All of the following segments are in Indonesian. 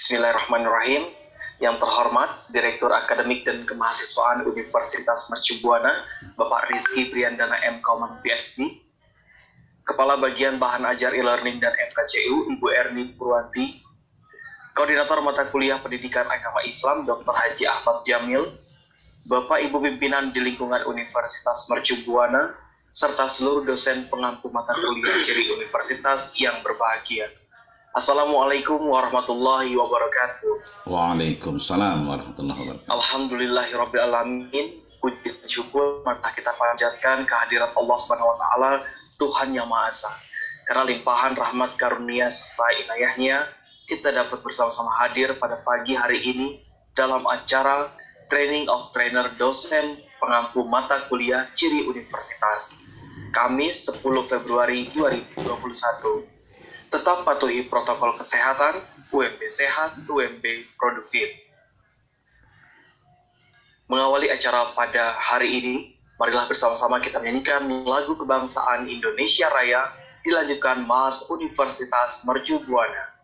Bismillahirrahmanirrahim. Yang terhormat Direktur Akademik dan Kemahasiswaan Universitas Mercu Buana, Bapak Rizky Priandana M. Kauman PhD, Kepala Bagian Bahan Ajar E-Learning dan MKCU, Ibu Erni Purwanti, Koordinator Mata Kuliah Pendidikan Agama Islam, Dr. Haji Ahmad Jamil, Bapak Ibu Pimpinan di lingkungan Universitas Mercu Buana, serta seluruh dosen pengampu mata kuliah ciri universitas yang berbahagia. Assalamualaikum warahmatullahi wabarakatuh. Waalaikumsalam warahmatullahi wabarakatuh. Alhamdulillahirrabbilalamin. Puji dan syukur mata kita panjatkan kehadirat Allah Subhanahu wa taala, Tuhan yang Maha Esa. Karena limpahan rahmat karunia serta inayahnya, kita dapat bersama-sama hadir pada pagi hari ini dalam acara Training of Trainer Dosen Pengampu Mata Kuliah Ciri Universitas, Kamis 10 Februari 2021. Tetap patuhi protokol kesehatan, UMB sehat, UMB produktif. Mengawali acara pada hari ini, marilah bersama-sama kita menyanyikan lagu kebangsaan Indonesia Raya, dilanjutkan Mars Universitas Mercu Buana.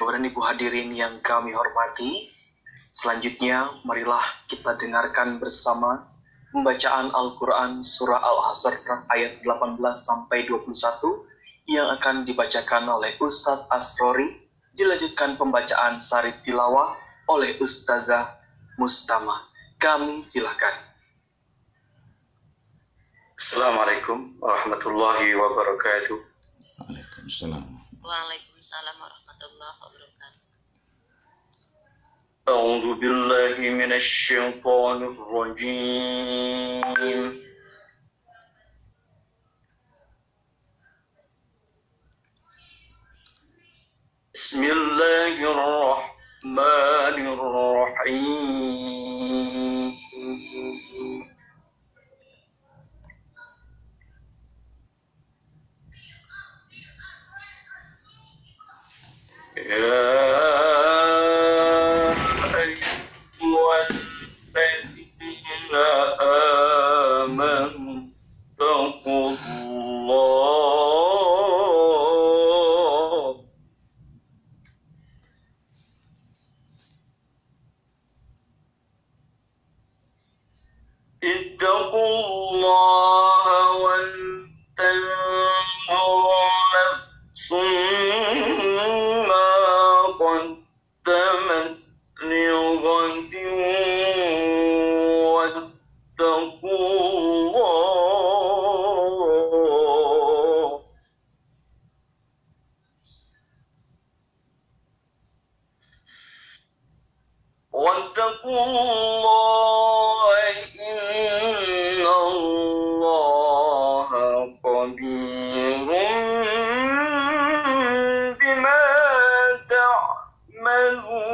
Bapak dan Ibu hadirin yang kami hormati, selanjutnya marilah kita dengarkan bersama pembacaan Al-Quran Surah Al-Asr ayat 18-21 yang akan dibacakan oleh Ustadz Asrori, dilanjutkan pembacaan Sari Tilawah oleh Ustazah Mustama. Kami silakan. Assalamualaikum warahmatullahi wabarakatuh. Waalaikumsalam. Waalaikumsalam warahmatullahi wabarakatuh. A'udzu billahi minasy syaithanir rajim. Bismillahirrahmanirrahim. Ya ayyuhalladzina amanu taqullah ittaqullaha wal tanzur nafsum ma qaddamat lighadin wattaqullah inna Allaha khabirun bima ta'malun.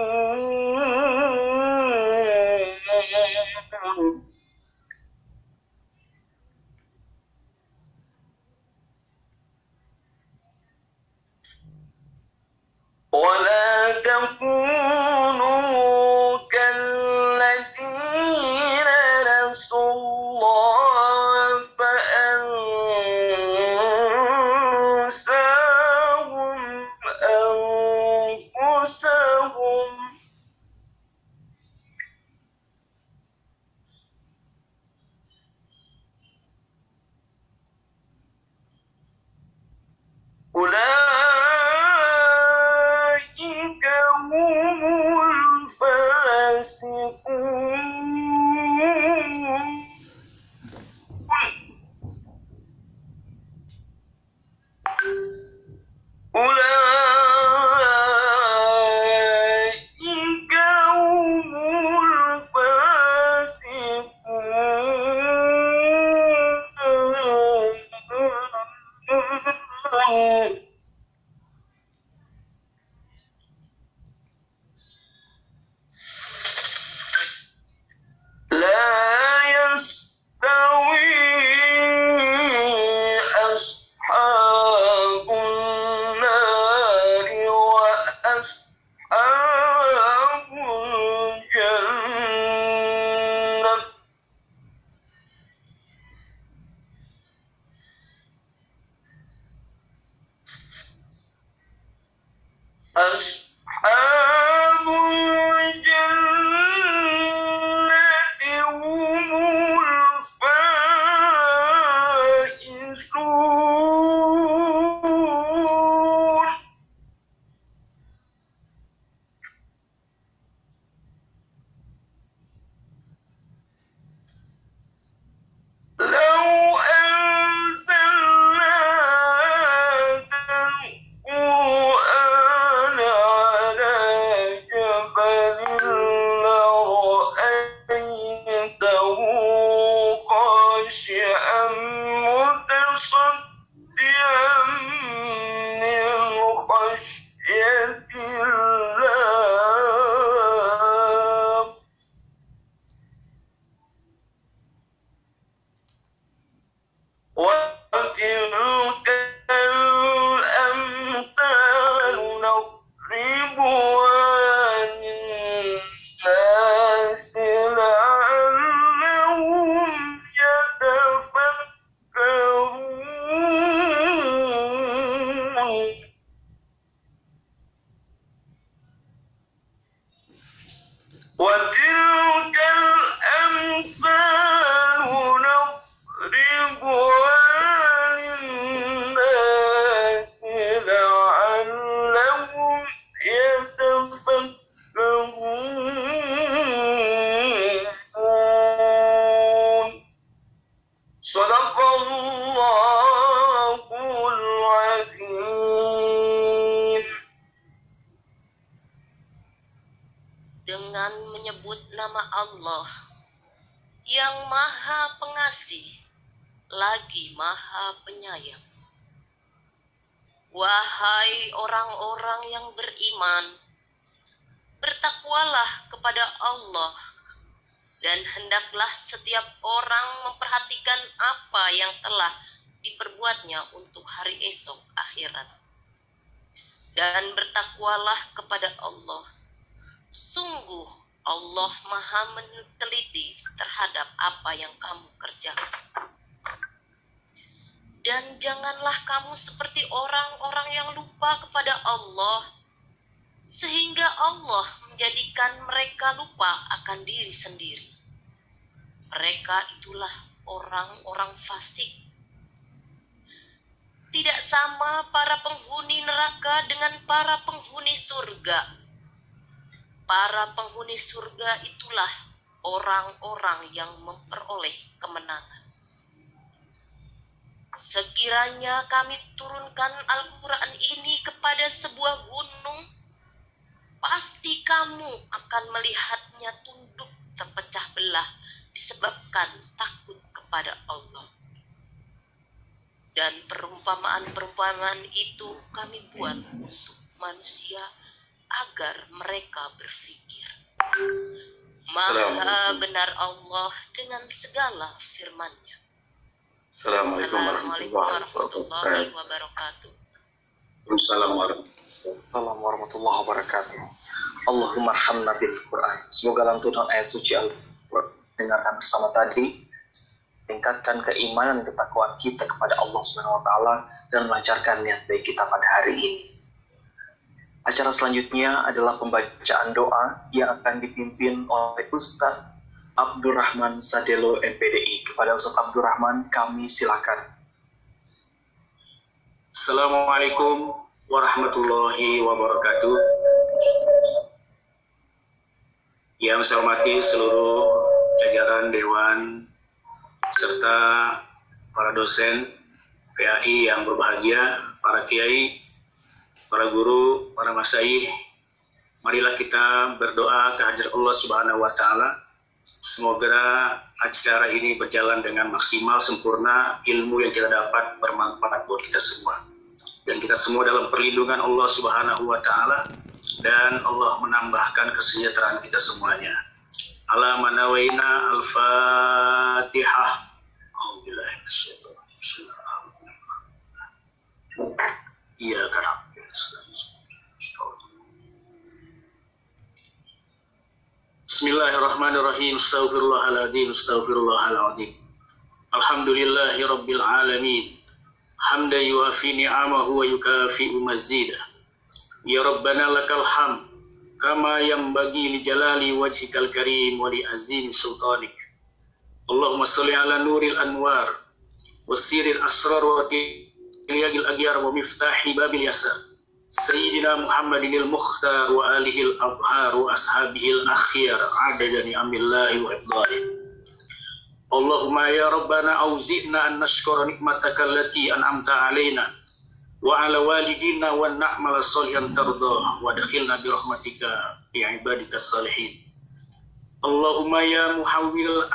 ولا تكونوا كالذين نسوا الله فأنساهم أنفسهم أولئك هم الفاسقون. أولئك هم الفاسقون. لا يستوي أصحاب النار وأصحاب الجنة. أصحاب الجنة هم الفائزون. لو أنزلنا هذا القرآن yang Maha Pengasih lagi Maha Penyayang. Wahai orang-orang yang beriman, bertakwalah kepada Allah, dan hendaklah setiap orang memperhatikan apa yang telah diperbuatnya untuk hari esok akhirat. Dan bertakwalah kepada Allah. Sungguh Allah Maha meneliti terhadap apa yang kamu kerjakan. Dan janganlah kamu seperti orang-orang yang lupa kepada Allah, sehingga Allah menjadikan mereka lupa akan diri sendiri. Mereka itulah orang-orang fasik. Tidak sama para penghuni neraka dengan para penghuni surga. Para penghuni surga itulah orang-orang yang memperoleh kemenangan. Sekiranya kami turunkan Al-Quran ini kepada sebuah gunung, pasti kamu akan melihatnya tunduk terpecah belah disebabkan takut kepada Allah. Dan perumpamaan-perumpamaan itu kami buat untuk manusia agar mereka berpikir. Maha benar Allah dengan segala firman-Nya. Assalamualaikum warahmatullahi wabarakatuh. Assalamualaikum warahmatullahi wabarakatuh. Allahumma arhamna bil Quran. Semoga dalam tuhan ayat suci Al-Quran dengarkan bersama tadi, tingkatkan keimanan dan ketakwaan kita kepada Allah Subhanahu wa taala dan melancarkan niat baik kita pada hari ini. Acara selanjutnya adalah pembacaan doa yang akan dipimpin oleh Ustaz Abdurrahman Sadelo MPDI. Kepada Ustaz Abdurrahman kami silakan. Assalamualaikum warahmatullahi wabarakatuh. Yang saya hormati seluruh jajaran Dewan serta para dosen PAI yang berbahagia, para kiai, para guru, para masyayikh, marilah kita berdoa kehadirat Allah Subhanahu wa taala. Semoga acara ini berjalan dengan maksimal, sempurna, ilmu yang kita dapat bermanfaat buat kita semua. Dan kita semua dalam perlindungan Allah Subhanahu wa taala, dan Allah menambahkan kesejahteraan kita semuanya. Ala manawaina al-Fatihah. Iya kan. Bismillahirrahmanirrahim. Astaghfirullahaladzim. Astaghfirullahaladzim. Alhamdulillahi rabbil alamin. Hamdan yuafi ni'amahu wa yukafi'u mazidah. Ya Rabbana lakal hamd kama yanbaghi li jalali wajhikal karim wa li azim sultanik. Allahumma shalli ala nuril anwar wasiril asrar wa tilyagil agyar wa miftahi babil yasar. Sayyidina Muhammadinil Mukhtar wa alihil abhar wa ashabihil akhyar adada ni'amillahi wa ibadih. Allahumma ya Rabbana auzi'na an nashkura nikmataka allati an'amta alaina wa ala walidina wa na'mala sholihan tardah wa adkhilna bi rahmatika bi ibadika salihin. Allahumma ya muhawwil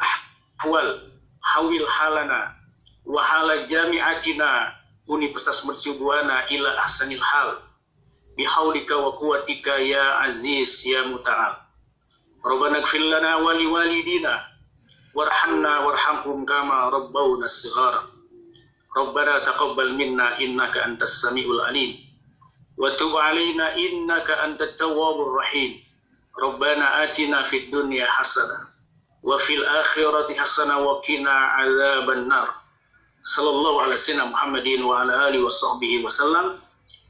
ahwal hawil halana wa hala jami'atina Universitas Mercu Buana ila ahsanil hal bihaulika wa quwwatika ya aziz ya muta'al. Rabbana ighfir lana wa liwalidina warhamna warhamhum kama rabbawna shighara. Rabbana taqabbal minna innaka antas samiul alim wa tub alaina innaka antat tawwabur rahim. Rabbana atina fid dunya hasanah wa fil akhirati hasanah wa qina adzaban nar. Sallallahu alaihi wasallam Muhammadin wa ala alihi wa sahbihi wasallam.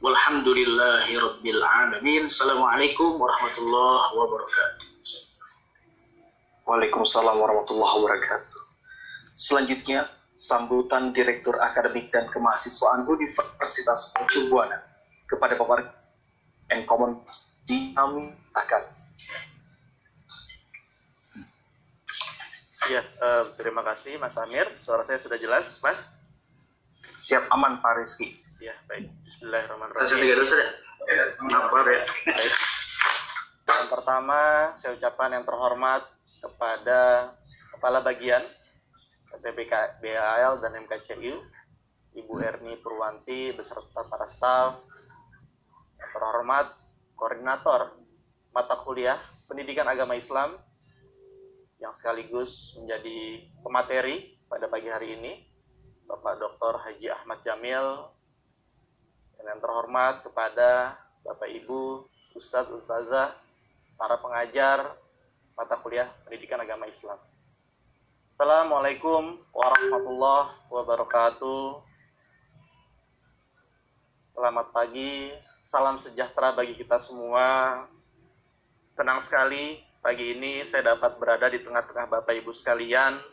Walhamdulillahi rabbil alamin. Assalamualaikum warahmatullahi wabarakatuh. Waalaikumsalam warahmatullahi wabarakatuh. Selanjutnya, sambutan Direktur Akademik dan Kemahasiswaan Universitas Mercu Buana kepada Bapak Enkomon diaminkan. Ya, terima kasih Mas Amir. Suara saya sudah jelas, Mas? Siap, aman Pak Rizky. Ya, baik. Bismillahirrahmanirrahim. Baik. Yang pertama, saya ucapkan yang terhormat kepada Kepala Bagian BAL dan MKCU, Ibu Erni Purwanti beserta para staf, yang terhormat Koordinator Mata Kuliah Pendidikan Agama Islam yang sekaligus menjadi pemateri pada pagi hari ini, Bapak Dr. Haji Ahmad Jamil, dan yang terhormat kepada Bapak Ibu, Ustadz, Ustazah, para pengajar mata kuliah Pendidikan Agama Islam. Assalamualaikum warahmatullahi wabarakatuh. Selamat pagi, salam sejahtera bagi kita semua. Senang sekali pagi ini saya dapat berada di tengah-tengah Bapak Ibu sekalian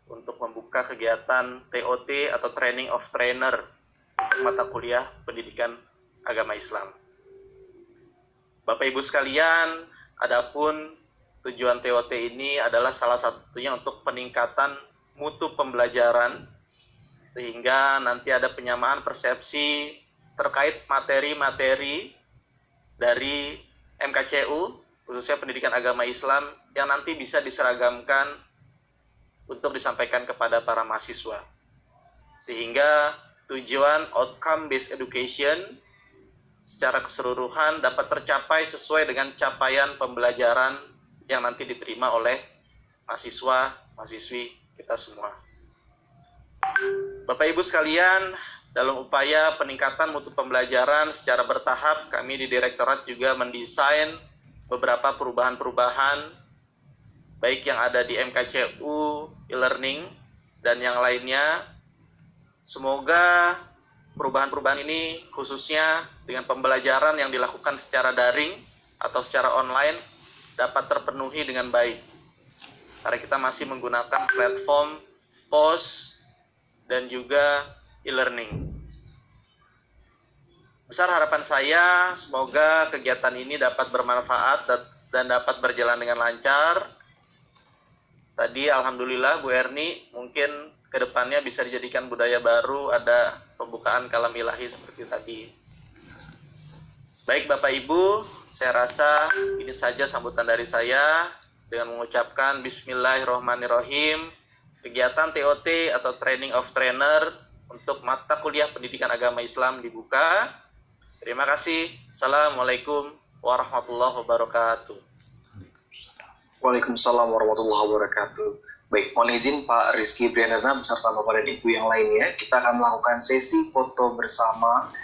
untuk membuka kegiatan TOT atau Training of Trainer untuk mata kuliah Pendidikan Agama Islam. Bapak Ibu sekalian, adapun tujuan TOT ini adalah salah satunya untuk peningkatan mutu pembelajaran sehingga nanti ada penyamaan persepsi terkait materi-materi dari MKCU, khususnya Pendidikan Agama Islam, yang nanti bisa diseragamkan untuk disampaikan kepada para mahasiswa. Sehingga tujuan outcome-based education secara keseluruhan dapat tercapai sesuai dengan capaian pembelajaran yang nanti diterima oleh mahasiswa-mahasiswi kita semua. Bapak Ibu sekalian, dalam upaya peningkatan mutu pembelajaran secara bertahap, kami di Direktorat juga mendesain beberapa perubahan-perubahan, baik yang ada di MKCU, e-learning, dan yang lainnya. Semoga perubahan-perubahan ini khususnya dengan pembelajaran yang dilakukan secara daring atau secara online dapat terpenuhi dengan baik. Karena kita masih menggunakan platform POS dan juga e-learning. Besar harapan saya semoga kegiatan ini dapat bermanfaat dan dapat berjalan dengan lancar. Tadi alhamdulillah Bu Erni mungkin kedepannya bisa dijadikan budaya baru, ada pembukaan kalam ilahi seperti tadi. Baik Bapak Ibu, saya rasa ini saja sambutan dari saya dengan mengucapkan Bismillahirrahmanirrahim. Kegiatan TOT atau Training of Trainer untuk mata kuliah Pendidikan Agama Islam dibuka. Terima kasih. Assalamualaikum warahmatullahi wabarakatuh. Waalaikumsalam warahmatullahi wabarakatuh. Baik, mohon izin Pak Rizky Briandana beserta Bapak dan Ibu yang lainnya, kita akan melakukan sesi foto bersama.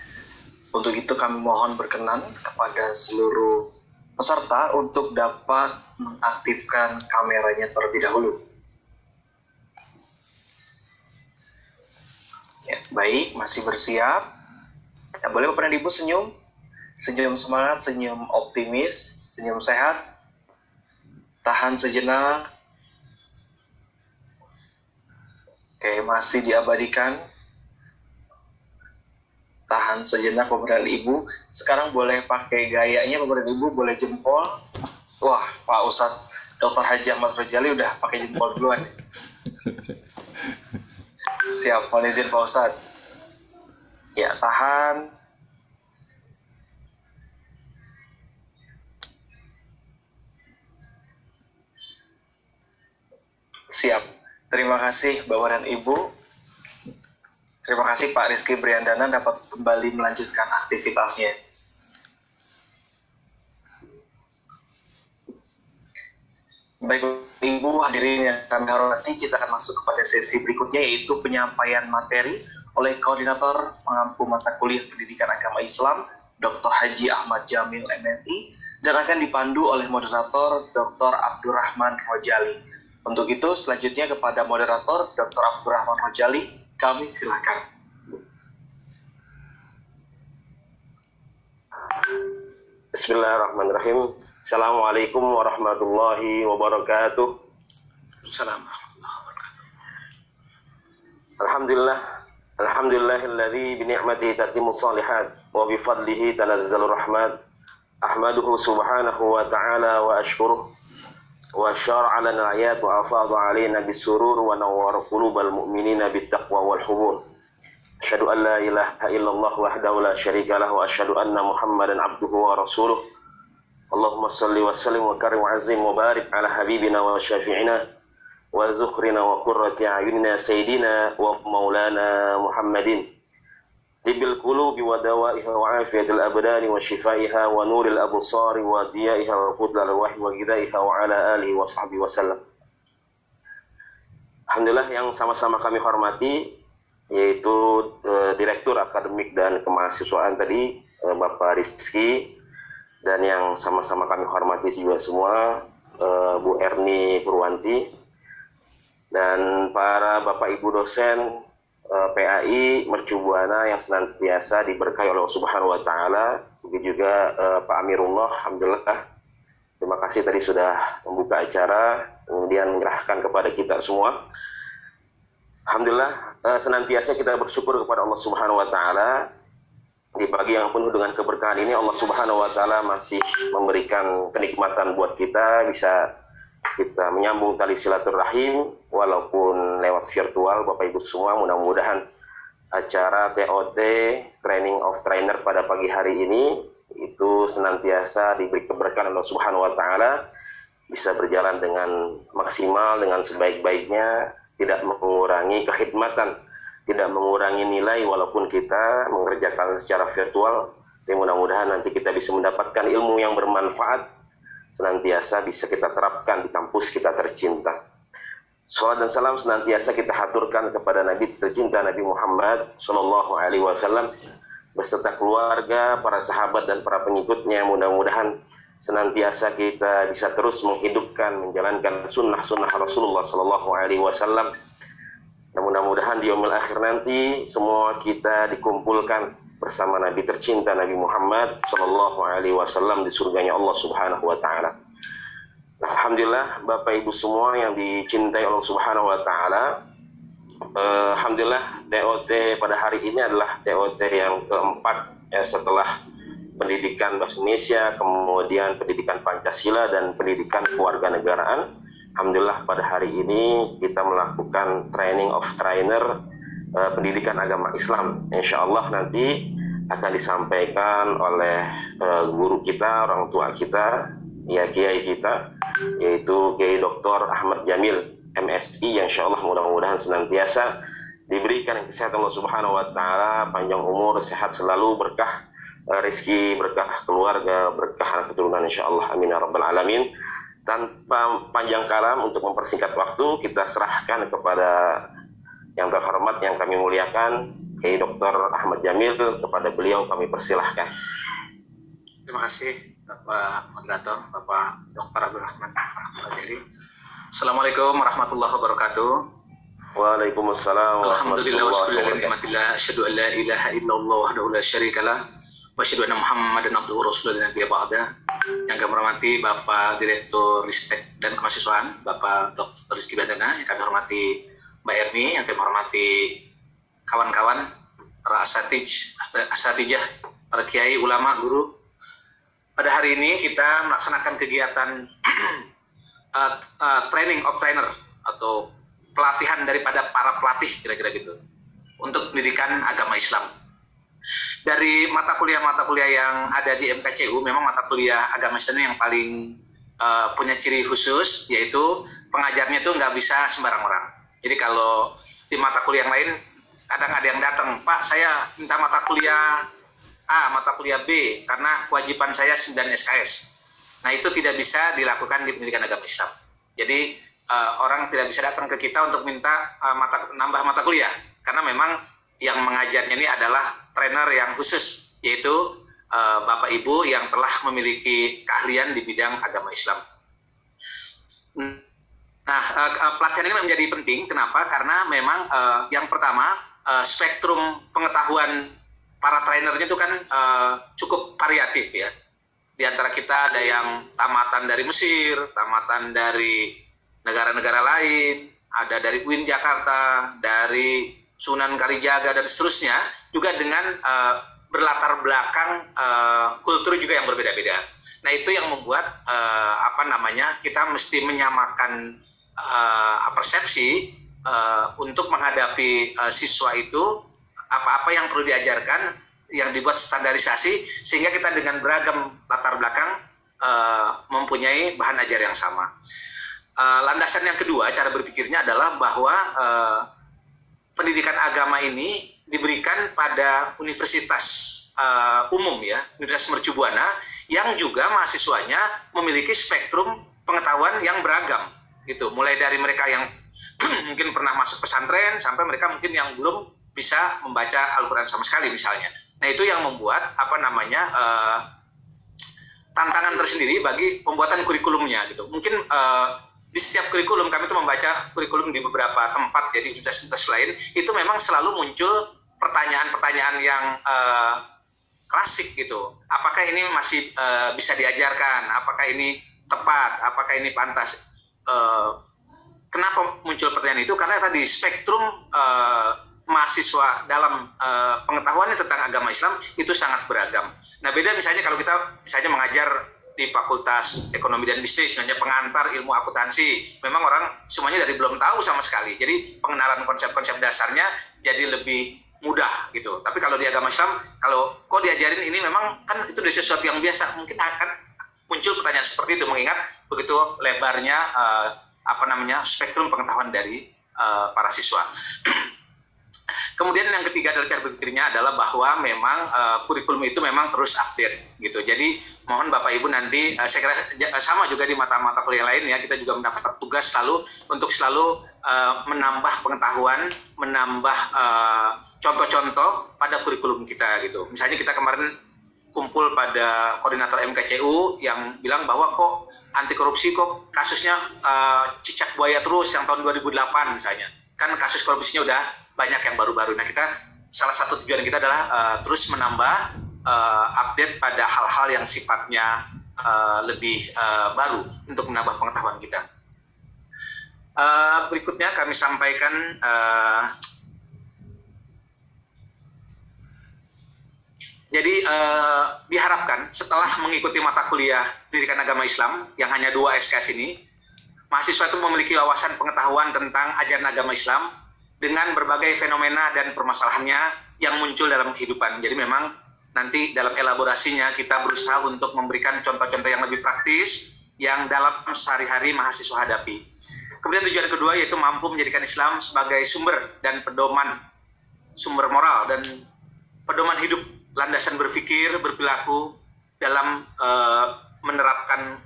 Untuk itu kami mohon berkenan kepada seluruh peserta untuk dapat mengaktifkan kameranya terlebih dahulu. Ya, baik, masih bersiap. Ya, boleh Bapak dan Ibu senyum? Senyum semangat, senyum optimis, senyum sehat. Tahan sejenak. Oke, masih diabadikan. Tahan sejenak Bapak dan Ibu. Sekarang boleh pakai gayanya Bapak dan Ibu, boleh jempol. Wah, Pak Ustadz Dr. Haji Ahmad Rojali udah pakai jempol duluan. Siap, mohon izin Pak Ustadz. Ya, tahan. Siap. Terima kasih Bapak dan Ibu. Terima kasih Pak Rizky Briandana dapat kembali melanjutkan aktivitasnya. Baik Ibu hadirin yang kami hormati, kita akan masuk kepada sesi berikutnya yaitu penyampaian materi oleh Koordinator Pengampu Mata Kuliah Pendidikan Agama Islam Dr. Haji Ahmad Jamil MSI dan akan dipandu oleh moderator Dr. Abdurrahman Rojali. Untuk itu selanjutnya kepada moderator Dr. Abdurrahman Rojali, kami silakan. Bismillahirrahmanirrahim. Assalamualaikum warahmatullahi wabarakatuh. Alhamdulillah. Alhamdulillahilladzi bi ni'matihi tatimmu shalihat wa bi fadlihi tanazzalur rahmat. Ahmaduhu subhanahu wa ta'ala wa ashkuruh. Wa syara'a lana al-ayat wa afadha 'alaina bis-surur wa nawwara qulubal mu'minina bit-taqwa wal hubur. Asyhadu an la ilaha illallah wahdahu la syarika lahu wa asyhadu anna Muhammadan 'abduhu wa rasuluh. Allahumma shalli wa sallim wa karim wa azim wa barik ala habibina wa syafi'ina وزخرنا وقرة أعيننا سيدنا ومولانا محمد طب القلوب ودوائها وعافية الأبدان وشفائها ونور الأبصار وضيائها وقود الأرواح وغذائها وعلى آله وصحبه وسلم. Alhamdulillah, yang sama-sama kami hormati yaitu Direktur Akademik dan Kemahasiswaan tadi, Bapak Rizky, dan yang sama-sama kami hormati juga semua Bu Erni Purwanti, dan para Bapak Ibu dosen PAI Mercu Buana yang senantiasa diberkahi oleh Allah Subhanahu wa taala, begitu juga Pak Amirullah. Alhamdulillah, terima kasih tadi sudah membuka acara kemudian menyerahkan kepada kita semua. Alhamdulillah, senantiasa kita bersyukur kepada Allah Subhanahu wa taala. Di pagi yang penuh dengan keberkahan ini Allah Subhanahu wa taala masih memberikan kenikmatan buat kita, bisa kita menyambung tali silaturahim walaupun lewat virtual. Bapak Ibu semua, mudah-mudahan acara TOT Training of Trainer pada pagi hari ini itu senantiasa diberi keberkahan Allah Subhanahu wa taala, bisa berjalan dengan maksimal, dengan sebaik-baiknya, tidak mengurangi kekhidmatan, tidak mengurangi nilai walaupun kita mengerjakan secara virtual. Tapi mudah-mudahan nanti kita bisa mendapatkan ilmu yang bermanfaat, senantiasa bisa kita terapkan di kampus kita tercinta. Salawat dan salam senantiasa kita haturkan kepada Nabi tercinta Nabi Muhammad Sallallahu Alaihi Wasallam beserta keluarga, para sahabat dan para pengikutnya. Mudah-mudahan senantiasa kita bisa terus menghidupkan, menjalankan sunnah-sunnah Rasulullah Sallallahu Alaihi Wasallam. Dan mudah-mudahan di yaumil akhir nanti semua kita dikumpulkan bersama Nabi tercinta Nabi Muhammad Sallallahu Alaihi Wasallam di surganya Allah Subhanahu wa taala. Alhamdulillah, Bapak Ibu semua yang dicintai Allah Subhanahu wa taala, alhamdulillah TOT pada hari ini adalah TOT yang keempat ya, setelah pendidikan bahasa Indonesia, kemudian pendidikan Pancasila dan pendidikan kewarganegaraan. Alhamdulillah pada hari ini kita melakukan training of trainer pendidikan agama Islam. Insya Allah nanti akan disampaikan oleh guru kita, orang tua kita, ya kiai kita, yaitu Kiai Dr. Ahmad Jamil MSI, yang insya Allah mudah-mudahan senantiasa diberikan kesehatan Allah Subhanahu wa taala, panjang umur, sehat selalu, berkah rezeki, berkah keluarga, berkah keturunan insya Allah, amin ya rabbal alamin. Tanpa panjang kalam, untuk mempersingkat waktu, kita serahkan kepada yang terhormat, yang kami muliakan, Kiai Dr. Ahmad Jamil. Kepada beliau kami persilahkan. Terima kasih Bapak Moderator, Bapak Dr. Abdul Rahman Rahmatullah. Assalamualaikum warahmatullahi wabarakatuh. Waalaikumsalam. Alhamdulillah wa syukur nikmatillah, asyhadu an la ilaha illallah wahdahu la syarikalah wa asyhadu anna Muhammadan abduhu rasulullah nabiyya ba'da. Yang kami hormati Bapak Direktur Ristek dan Kemahasiswaan, Bapak Dr. Rizky Bandana, yang kami hormati Mbak Erni, yang kami hormati kawan-kawan, para asatijah, para kiai, ulama, guru. Pada hari ini kita melaksanakan kegiatan training of trainer atau pelatihan daripada para pelatih, kira-kira gitu, untuk pendidikan agama Islam. Dari mata kuliah yang ada di MKCU, memang mata kuliah agama Islam yang paling punya ciri khusus, yaitu pengajarnya itu nggak bisa sembarang orang. Jadi kalau di mata kuliah yang lain, kadang ada yang datang, Pak, saya minta mata kuliah A, mata kuliah B, karena kewajiban saya 9 SKS. Nah, itu tidak bisa dilakukan di pendidikan agama Islam. Jadi, orang tidak bisa datang ke kita untuk minta nambah mata kuliah, karena memang yang mengajarnya ini adalah trainer yang khusus, yaitu Bapak Ibu yang telah memiliki keahlian di bidang agama Islam. Nah, pelatihan ini menjadi penting. Kenapa? Karena memang yang pertama, spektrum pengetahuan para trainernya itu kan cukup variatif ya. Di antara kita ada yang tamatan dari Mesir, tamatan dari negara-negara lain, ada dari UIN Jakarta, dari Sunan Kalijaga dan seterusnya, juga dengan berlatar belakang kultur juga yang berbeda-beda. Nah, itu yang membuat kita mesti menyamakan persepsi untuk menghadapi siswa itu, apa-apa yang perlu diajarkan, yang dibuat standarisasi, sehingga kita dengan beragam latar belakang mempunyai bahan ajar yang sama. landasan yang kedua cara berpikirnya adalah bahwa pendidikan agama ini diberikan pada universitas umum ya, Universitas Mercu Buana, yang juga mahasiswanya memiliki spektrum pengetahuan yang beragam gitu, mulai dari mereka yang mungkin pernah masuk pesantren sampai mereka mungkin yang belum bisa membaca Al-Quran sama sekali misalnya. Nah itu yang membuat tantangan tersendiri bagi pembuatan kurikulumnya gitu. Mungkin di setiap kurikulum, kami itu membaca kurikulum di beberapa tempat ya, di universitas lain, itu memang selalu muncul pertanyaan-pertanyaan yang klasik gitu. Apakah ini masih bisa diajarkan? Apakah ini tepat? Apakah ini pantas? Kenapa muncul pertanyaan itu? Karena tadi spektrum mahasiswa dalam pengetahuannya tentang agama Islam itu sangat beragam. Nah beda misalnya kalau kita misalnya mengajar di Fakultas Ekonomi dan Bisnis, misalnya pengantar ilmu akuntansi, memang orang semuanya dari belum tahu sama sekali. Jadi pengenalan konsep-konsep dasarnya jadi lebih mudah gitu. Tapi kalau di agama Islam, kalau kok diajarin ini memang kan itu dari sesuatu yang biasa, mungkin akan muncul pertanyaan seperti itu, mengingat begitu lebarnya spektrum pengetahuan dari para siswa. Kemudian yang ketiga adalah cara berpikirnya adalah bahwa memang kurikulum itu memang terus update gitu. Jadi mohon Bapak Ibu nanti saya kira sama juga di mata-mata kuliah lain ya, kita juga mendapat tugas untuk selalu menambah pengetahuan, menambah contoh-contoh pada kurikulum kita gitu. Misalnya kita kemarin kumpul pada koordinator MKCU yang bilang bahwa kok anti korupsi kok kasusnya cicak buaya terus yang tahun 2008 misalnya. Kan kasus korupsinya udah banyak yang baru-baru. Nah kita salah satu tujuan kita adalah terus menambah update pada hal-hal yang sifatnya lebih baru untuk menambah pengetahuan kita. Berikutnya kami sampaikan jadi diharapkan setelah mengikuti mata kuliah pendidikan agama Islam yang hanya 2 SKS ini, mahasiswa itu memiliki wawasan pengetahuan tentang ajaran agama Islam dengan berbagai fenomena dan permasalahannya yang muncul dalam kehidupan. Jadi memang nanti dalam elaborasinya kita berusaha untuk memberikan contoh-contoh yang lebih praktis yang dalam sehari-hari mahasiswa hadapi. Kemudian tujuan kedua yaitu mampu menjadikan Islam sebagai sumber dan pedoman, sumber moral dan pedoman hidup, landasan berpikir, berperilaku dalam menerapkan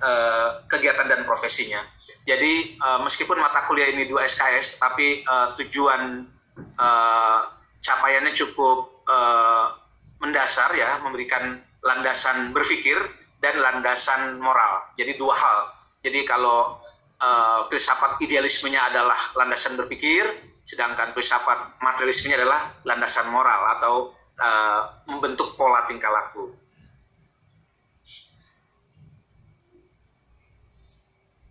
kegiatan dan profesinya. Jadi meskipun mata kuliah ini 2 SKS, tapi tujuan capaiannya cukup mendasar ya, memberikan landasan berpikir dan landasan moral. Jadi 2 hal. Jadi kalau filsafat idealismenya adalah landasan berpikir, sedangkan filsafat materialismenya adalah landasan moral atau membentuk pola tingkah laku.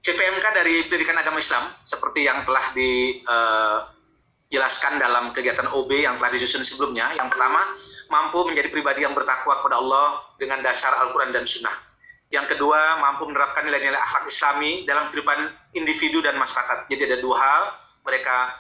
CPMK dari Pendidikan Agama Islam seperti yang telah dijelaskan dalam kegiatan OB yang telah disusun sebelumnya. Yang pertama, mampu menjadi pribadi yang bertakwa kepada Allah dengan dasar Al-Quran dan Sunnah. Yang kedua, mampu menerapkan nilai-nilai akhlak Islami dalam kehidupan individu dan masyarakat. Jadi ada 2 hal, mereka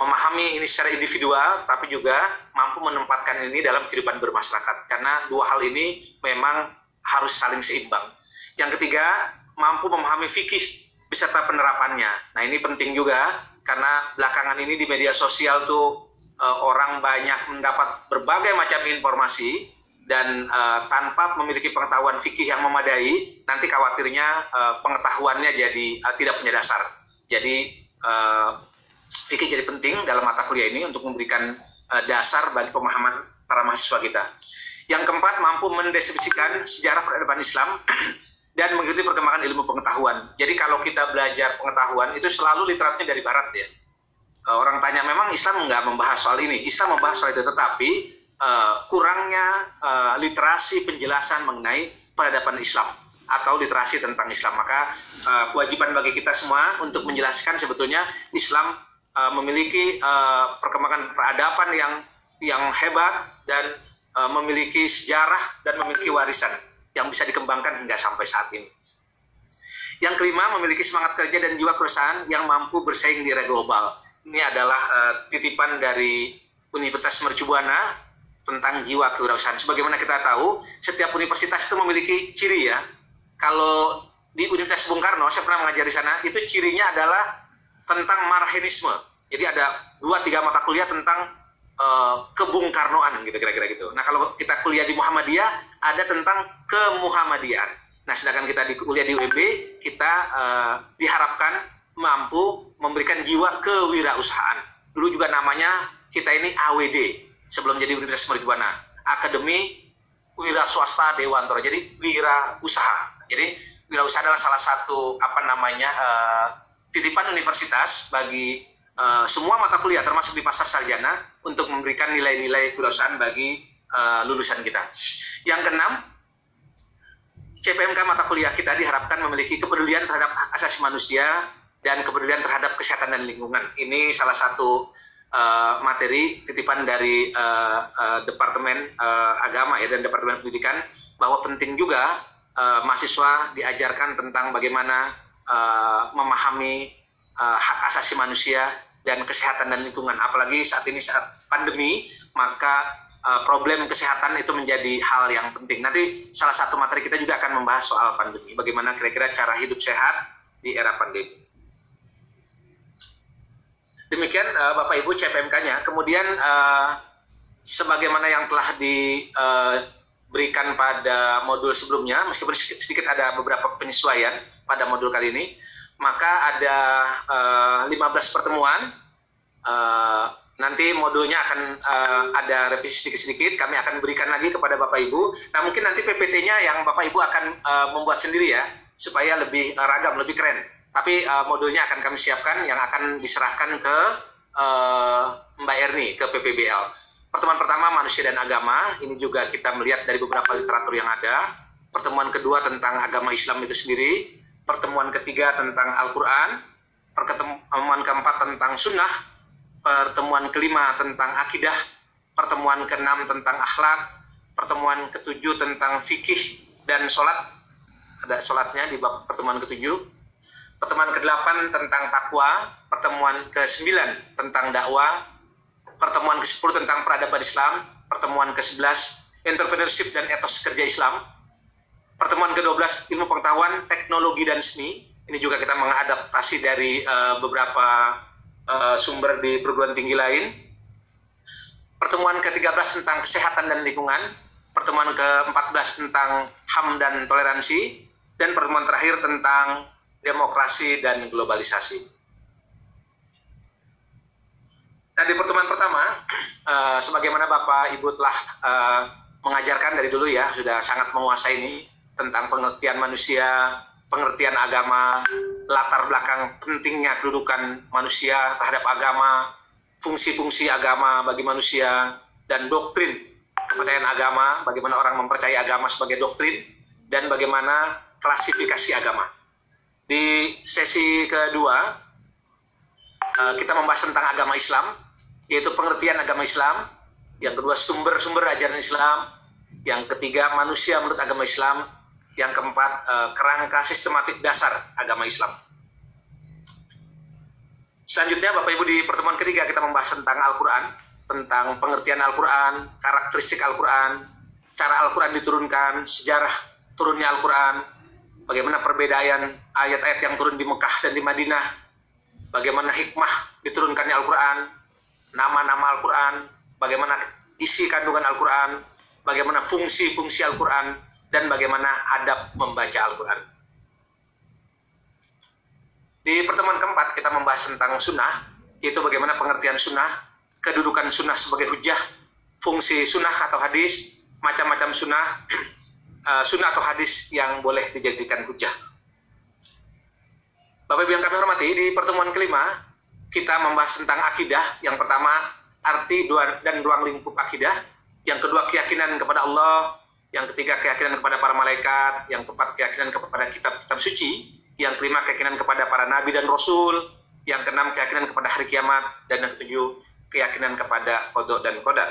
memahami ini secara individual, tapi juga mampu menempatkan ini dalam kehidupan bermasyarakat. Karena 2 hal ini memang harus saling seimbang. Yang ketiga, mampu memahami fikih beserta penerapannya. Nah ini penting juga karena belakangan ini di media sosial tuh orang banyak mendapat berbagai macam informasi dan tanpa memiliki pengetahuan fikih yang memadai, nanti khawatirnya pengetahuannya jadi tidak punya dasar. Jadi fikih jadi penting dalam mata kuliah ini untuk memberikan dasar bagi pemahaman para mahasiswa kita. Yang keempat, mampu mendeskripsikan sejarah peradaban Islam dan mengikuti perkembangan ilmu pengetahuan. Jadi kalau kita belajar pengetahuan itu selalu literaturnya dari barat ya. Orang tanya memang Islam nggak membahas soal ini. Islam membahas soal itu, tetapi kurangnya literasi penjelasan mengenai peradaban Islam atau literasi tentang Islam. Maka kewajiban bagi kita semua untuk menjelaskan sebetulnya Islam memiliki perkembangan peradaban yang hebat dan memiliki sejarah dan memiliki warisan yang bisa dikembangkan hingga sampai saat ini. Yang kelima, memiliki semangat kerja dan jiwa perusahaan yang mampu bersaing di era global. Ini adalah titipan dari Universitas Mercu Buana tentang jiwa kewirausahaan. Sebagaimana kita tahu, setiap universitas itu memiliki ciri ya. Kalau di Universitas Bung Karno, saya pernah mengajar di sana, itu cirinya adalah tentang Marhaenisme. Jadi ada 2-3 mata kuliah tentang kebung Karnoan gitu, kira-kira gitu. Nah, kalau kita kuliah di Muhammadiyah ada tentang kemuhammadian. Nah, sedangkan kita kuliah di UIB, kita diharapkan mampu memberikan jiwa kewirausahaan. Dulu juga namanya kita ini AWD sebelum jadi Universitas Mercubuana, Akademi Wira Swasta Dewantara. Jadi wirausaha. Jadi wirausaha adalah salah satu titipan universitas bagi semua mata kuliah termasuk di pasar sarjana untuk memberikan nilai-nilai kewirausahaan bagi lulusan kita. Yang keenam, CPMK mata kuliah kita diharapkan memiliki kepedulian terhadap hak asasi manusia dan kepedulian terhadap kesehatan dan lingkungan. Ini salah satu materi titipan dari Departemen Agama dan Departemen Pendidikan, bahwa penting juga mahasiswa diajarkan tentang bagaimana memahami hak asasi manusia dan kesehatan dan lingkungan. Apalagi saat ini, saat pandemi, maka problem kesehatan itu menjadi hal yang penting. Nanti salah satu materi kita juga akan membahas soal pandemi, bagaimana kira-kira cara hidup sehat di era pandemi. Demikian Bapak Ibu CPMK-nya. Kemudian sebagaimana yang telah diberikan pada modul sebelumnya, meskipun sedikit ada beberapa penyesuaian pada modul kali ini, maka ada 15 pertemuan. Nanti modulnya akan ada revisi sedikit-sedikit, kami akan berikan lagi kepada Bapak Ibu. Nah, mungkin nanti PPT-nya yang Bapak Ibu akan membuat sendiri ya, supaya lebih ragam, lebih keren. Tapi modulnya akan kami siapkan yang akan diserahkan ke Mbak Erni, ke PPBL. Pertemuan pertama, manusia dan agama. Ini juga kita melihat dari beberapa literatur yang ada. Pertemuan kedua tentang agama Islam itu sendiri. Pertemuan ketiga tentang Al-Quran. Pertemuan keempat tentang sunnah. Pertemuan kelima tentang akidah. Pertemuan keenam tentang akhlak. Pertemuan ketujuh tentang fikih dan sholat. Ada sholatnya di bab pertemuan ketujuh. Pertemuan ke-8 tentang takwa, pertemuan ke-9 tentang dakwah, pertemuan ke-10 tentang peradaban Islam, pertemuan ke-11 entrepreneurship dan etos kerja Islam, pertemuan ke-12 ilmu pengetahuan, teknologi dan seni. Ini juga kita mengadaptasi dari beberapa sumber di perguruan tinggi lain. Pertemuan ke-13 tentang kesehatan dan lingkungan, pertemuan ke-14 tentang HAM dan toleransi, dan pertemuan terakhir tentang demokrasi dan globalisasi. Nah, di pertemuan pertama, sebagaimana Bapak Ibu telah mengajarkan dari dulu ya, sudah sangat menguasai ini tentang pengertian manusia, pengertian agama, latar belakang pentingnya kedudukan manusia terhadap agama, fungsi-fungsi agama bagi manusia, dan doktrin kepercayaan agama, bagaimana orang mempercayai agama sebagai doktrin, dan bagaimana klasifikasi agama. Di sesi kedua, kita membahas tentang agama Islam, yaitu pengertian agama Islam. Yang kedua, sumber-sumber ajaran Islam. Yang ketiga, manusia menurut agama Islam. Yang keempat, kerangka sistematik dasar agama Islam. Selanjutnya, Bapak Ibu, di pertemuan ketiga kita membahas tentang Al-Quran, tentang pengertian Al-Quran, karakteristik Al-Quran, cara Al-Quran diturunkan, sejarah turunnya Al-Quran, bagaimana perbedaan ayat-ayat yang turun di Mekah dan di Madinah, bagaimana hikmah diturunkannya Al-Quran, nama-nama Al-Quran, bagaimana isi kandungan Al-Quran, bagaimana fungsi-fungsi Al-Quran, dan bagaimana adab membaca Al-Quran. Di pertemuan keempat kita membahas tentang sunnah, yaitu bagaimana pengertian sunnah, kedudukan sunnah sebagai hujjah, fungsi sunnah atau hadis, macam-macam sunnah, sunnah atau hadis yang boleh dijadikan hujjah. Bapak Ibu yang kami hormati, di pertemuan kelima kita membahas tentang akidah. Yang pertama, arti dan ruang lingkup akidah. Yang kedua, keyakinan kepada Allah. Yang ketiga, keyakinan kepada para malaikat. Yang keempat, keyakinan kepada kitab-kitab suci. Yang kelima, keyakinan kepada para nabi dan rasul. Yang keenam, keyakinan kepada hari kiamat. Dan yang ketujuh, keyakinan kepada qada dan qadar.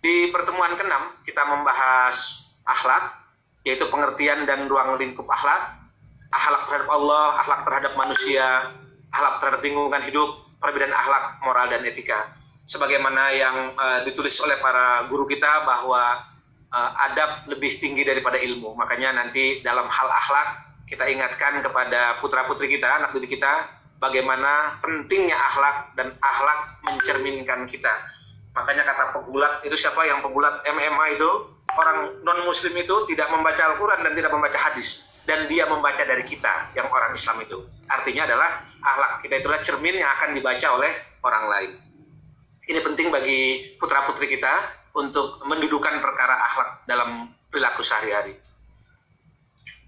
Di pertemuan keenam kita membahas akhlak, yaitu pengertian dan ruang lingkup akhlak, akhlak terhadap Allah, akhlak terhadap manusia, akhlak terhadap lingkungan hidup, perbedaan akhlak, moral, dan etika. Sebagaimana yang ditulis oleh para guru kita bahwa adab lebih tinggi daripada ilmu. Makanya nanti dalam hal akhlak kita ingatkan kepada putra-putri kita, anak didik kita, bagaimana pentingnya akhlak dan akhlak mencerminkan kita. Makanya kata pegulat itu siapa yang pegulat MMA itu, orang non-muslim itu tidak membaca Al-Quran dan tidak membaca hadis. Dan dia membaca dari kita, yang orang Islam itu. Artinya adalah akhlak kita itulah cermin yang akan dibaca oleh orang lain. Ini penting bagi putra-putri kita untuk mendudukan perkara akhlak dalam perilaku sehari-hari.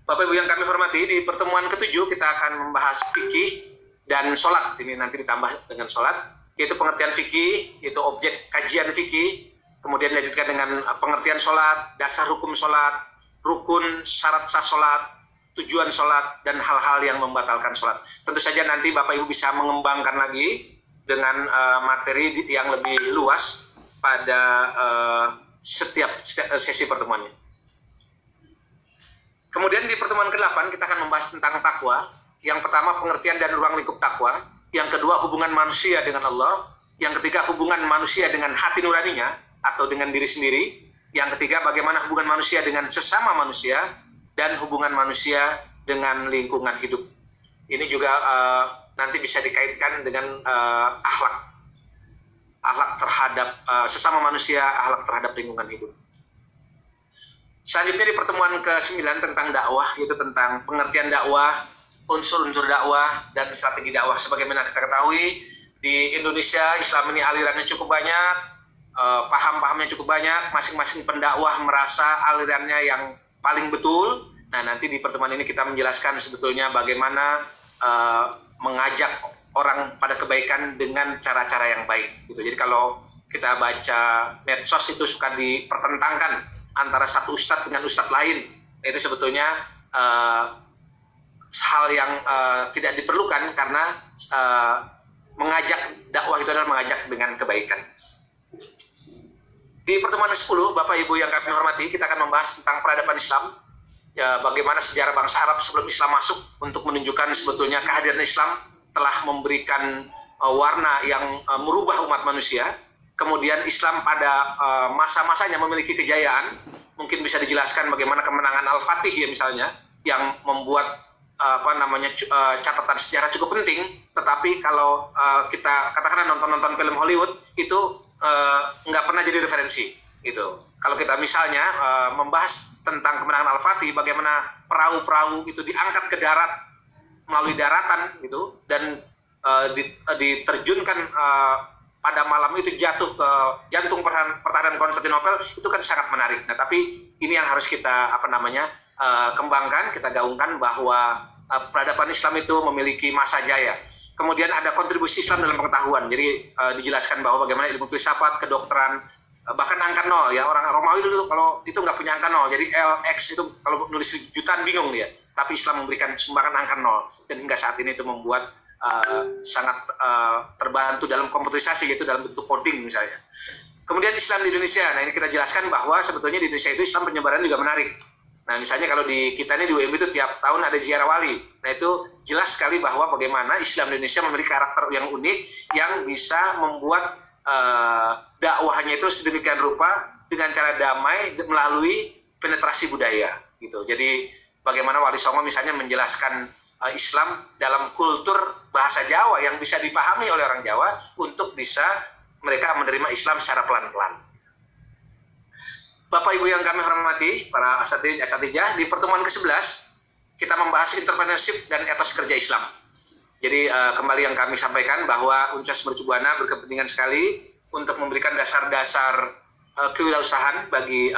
Bapak Ibu yang kami hormati, di pertemuan ke-7 kita akan membahas fikih dan sholat. Ini nanti ditambah dengan sholat. Yaitu pengertian fikih, yaitu objek kajian fikih, kemudian dilanjutkan dengan pengertian sholat, dasar hukum sholat, rukun, syarat sah sholat, tujuan sholat, dan hal-hal yang membatalkan sholat. Tentu saja nanti Bapak Ibu bisa mengembangkan lagi dengan materi yang lebih luas pada setiap sesi pertemuannya. Kemudian di pertemuan ke-8 kita akan membahas tentang takwa. Yang pertama pengertian dan ruang lingkup takwa. Yang kedua hubungan manusia dengan Allah. Yang ketiga hubungan manusia dengan hati nuraninya atau dengan diri sendiri. Yang ketiga bagaimana hubungan manusia dengan sesama manusia dan hubungan manusia dengan lingkungan hidup. Ini juga nanti bisa dikaitkan dengan akhlak terhadap sesama manusia, akhlak terhadap lingkungan hidup. Selanjutnya di pertemuan ke-9 tentang dakwah, yaitu tentang pengertian dakwah, unsur-unsur dakwah, dan strategi dakwah. Sebagaimana kita ketahui, di Indonesia Islam ini alirannya cukup banyak, paham-pahamnya cukup banyak, masing-masing pendakwah merasa alirannya yang paling betul. Nah, nanti di pertemuan ini kita menjelaskan sebetulnya bagaimana mengajak orang pada kebaikan dengan cara-cara yang baik. Gitu. Jadi kalau kita baca medsos itu suka dipertentangkan antara satu ustadz dengan ustadz lain. Itu sebetulnya hal yang tidak diperlukan karena mengajak dakwah itu adalah mengajak dengan kebaikan. Di pertemuan ke-10, Bapak Ibu yang kami hormati, kita akan membahas tentang peradaban Islam. Ya, bagaimana sejarah bangsa Arab sebelum Islam masuk untuk menunjukkan sebetulnya kehadiran Islam telah memberikan warna yang merubah umat manusia. Kemudian Islam pada masa-masanya memiliki kejayaan. Mungkin bisa dijelaskan bagaimana kemenangan Al-Fatih ya misalnya, yang membuat catatan sejarah cukup penting. Tetapi kalau kita katakan nonton film Hollywood itu nggak pernah jadi referensi. Gitu. Kalau kita misalnya membahas tentang kemenangan Al-Fatih, bagaimana perahu-perahu itu diangkat ke darat melalui daratan gitu, dan diterjunkan pada malam itu jatuh ke jantung pertahanan Konstantinopel, itu kan sangat menarik. Nah, tapi ini yang harus kita kembangkan, kita gaungkan bahwa peradaban Islam itu memiliki masa jaya. Kemudian ada kontribusi Islam dalam pengetahuan. Jadi dijelaskan bahwa bagaimana ilmu filsafat, kedokteran, bahkan angka nol ya. Orang Romawi dulu kalau itu nggak punya angka nol. Jadi LX itu kalau nulis jutaan bingung dia. Tapi Islam memberikan sumbangan angka nol. Dan hingga saat ini itu membuat sangat terbantu dalam komputerisasi, yaitu dalam bentuk coding misalnya. Kemudian Islam di Indonesia. Nah, ini kita jelaskan bahwa sebetulnya di Indonesia itu Islam penyebaran juga menarik. Nah, misalnya kalau di kita ini di UMI itu tiap tahun ada ziarah wali. Nah, itu jelas sekali bahwa bagaimana Islam di Indonesia memiliki karakter yang unik yang bisa membuat dakwahnya itu sedemikian rupa dengan cara damai melalui penetrasi budaya gitu. Jadi bagaimana Wali Songo misalnya menjelaskan Islam dalam kultur bahasa Jawa yang bisa dipahami oleh orang Jawa untuk bisa mereka menerima Islam secara pelan-pelan. Bapak Ibu yang kami hormati, para asatidjah, di pertemuan ke-11 kita membahas entrepreneurship dan etos kerja Islam. Jadi kembali yang kami sampaikan bahwa Universitas Mercu Buana berkepentingan sekali untuk memberikan dasar-dasar kewirausahaan bagi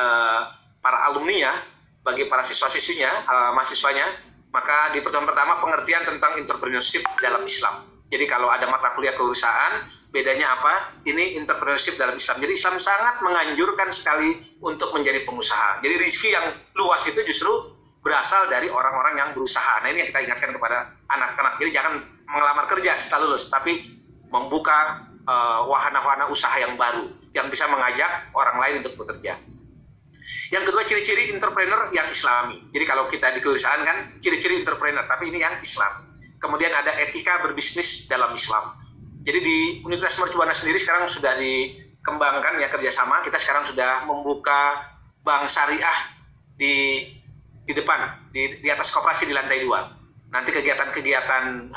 para alumninya, bagi para siswa-siswinya, mahasiswanya. Maka di pertemuan pertama pengertian tentang entrepreneurship dalam Islam. Jadi kalau ada mata kuliah kewirausahaan, bedanya apa? Ini entrepreneurship dalam Islam. Jadi Islam sangat menganjurkan sekali untuk menjadi pengusaha. Jadi rezeki yang luas itu justru berasal dari orang-orang yang berusaha. Nah, ini yang kita ingatkan kepada anak-anak. Jadi jangan mengelamar kerja setelah lulus, tapi membuka wahana-wahana usaha yang baru yang bisa mengajak orang lain untuk bekerja. Yang kedua, ciri-ciri entrepreneur yang Islami. Jadi kalau kita di kewirausahaan kan ciri-ciri entrepreneur, tapi ini yang Islam. Kemudian ada etika berbisnis dalam Islam. Jadi di Universitas Mercu Buana sendiri sekarang sudah dikembangkan ya kerjasama. Kita sekarang sudah membuka bank syariah di di depan, di atas koperasi di lantai 2. Nanti kegiatan-kegiatan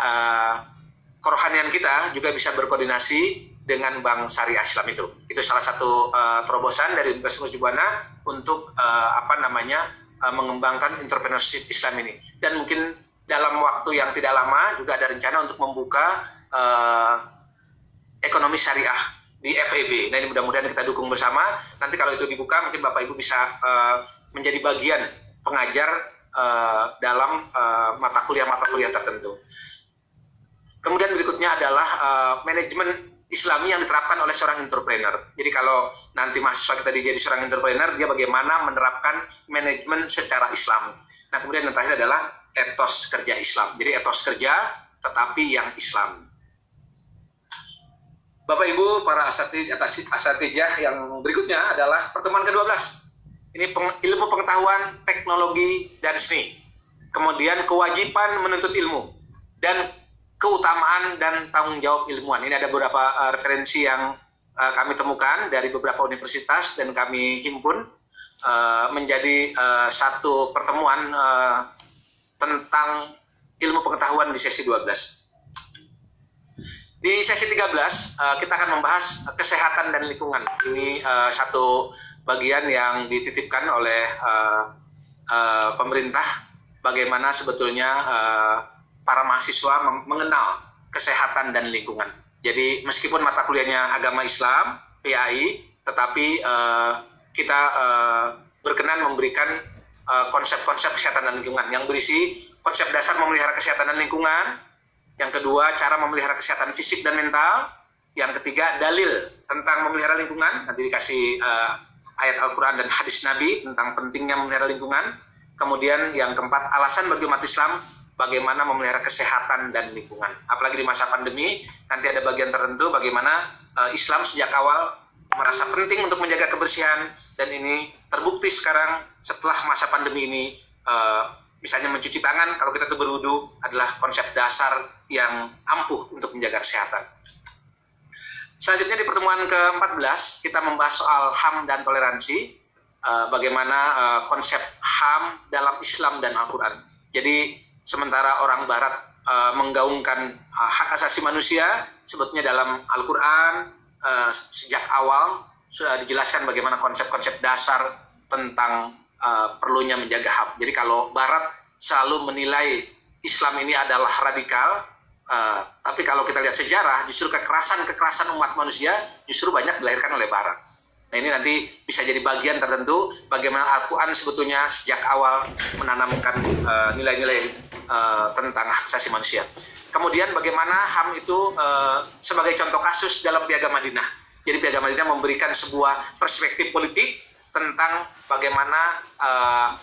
kerohanian kita juga bisa berkoordinasi dengan Bank Syariah Islam itu. Itu salah satu terobosan dari Universitas Mercubuana untuk mengembangkan entrepreneurship Islam ini. Dan mungkin dalam waktu yang tidak lama juga ada rencana untuk membuka ekonomi syariah di FEB. Nah, ini mudah-mudahan kita dukung bersama. Nanti kalau itu dibuka, mungkin Bapak Ibu bisa menjadi bagian pengajar dalam mata kuliah tertentu. Kemudian berikutnya adalah manajemen Islami yang diterapkan oleh seorang entrepreneur. Jadi kalau nanti mahasiswa kita jadi seorang entrepreneur, dia bagaimana menerapkan manajemen secara Islam. Nah, kemudian yang terakhir adalah etos kerja Islam. Jadi etos kerja tetapi yang Islam. Bapak Ibu, para asatijah yang berikutnya adalah pertemuan ke-12. Ini ilmu pengetahuan, teknologi, dan seni. Kemudian kewajiban menuntut ilmu. Dan keutamaan dan tanggung jawab ilmuwan. Ini ada beberapa referensi yang kami temukan dari beberapa universitas dan kami himpun menjadi satu pertemuan tentang ilmu pengetahuan di sesi 12. Di sesi 13 kita akan membahas kesehatan dan lingkungan. Ini satu bagian yang dititipkan oleh pemerintah, bagaimana sebetulnya para mahasiswa mengenal kesehatan dan lingkungan. Jadi meskipun mata kuliahnya agama Islam, PAI, tetapi kita berkenan memberikan konsep-konsep kesehatan dan lingkungan yang berisi konsep dasar memelihara kesehatan dan lingkungan, yang kedua cara memelihara kesehatan fisik dan mental, yang ketiga dalil tentang memelihara lingkungan, nanti dikasih ayat Al-Quran dan hadis Nabi tentang pentingnya memelihara lingkungan, kemudian yang keempat alasan bagi umat Islam bagaimana memelihara kesehatan dan lingkungan. Apalagi di masa pandemi, nanti ada bagian tertentu bagaimana Islam sejak awal merasa penting untuk menjaga kebersihan, dan ini terbukti sekarang setelah masa pandemi ini. Misalnya mencuci tangan, kalau kita tuh berwudu adalah konsep dasar yang ampuh untuk menjaga kesehatan. Selanjutnya di pertemuan ke-14, kita membahas soal HAM dan toleransi, bagaimana konsep HAM dalam Islam dan Al-Quran. Jadi sementara orang Barat menggaungkan hak asasi manusia, sebetulnya dalam Al-Quran sejak awal sudah dijelaskan bagaimana konsep-konsep dasar tentang perlunya menjaga HAM. Jadi kalau Barat selalu menilai Islam ini adalah radikal, tapi kalau kita lihat sejarah, justru kekerasan umat manusia justru banyak dilahirkan oleh Barat. Nah, ini nanti bisa jadi bagian tertentu bagaimana Al-Quran sebetulnya sejak awal menanamkan nilai-nilai tentang hak asasi manusia. Kemudian bagaimana HAM itu sebagai contoh kasus dalam Piagam Madinah. Jadi Piagam Madinah memberikan sebuah perspektif politik tentang bagaimana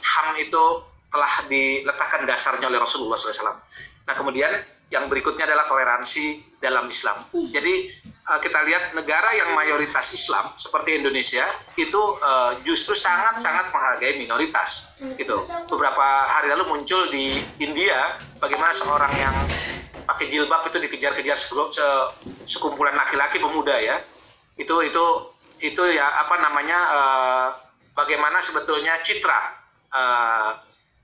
HAM itu telah diletakkan dasarnya oleh Rasulullah SAW. Nah, kemudian yang berikutnya adalah toleransi dalam Islam. Jadi kita lihat negara yang mayoritas Islam seperti Indonesia itu justru sangat-sangat menghargai minoritas. Gitu. Beberapa hari lalu muncul di India bagaimana seorang yang pakai jilbab itu dikejar-kejar sekumpulan laki-laki pemuda ya. Itu ya bagaimana sebetulnya citra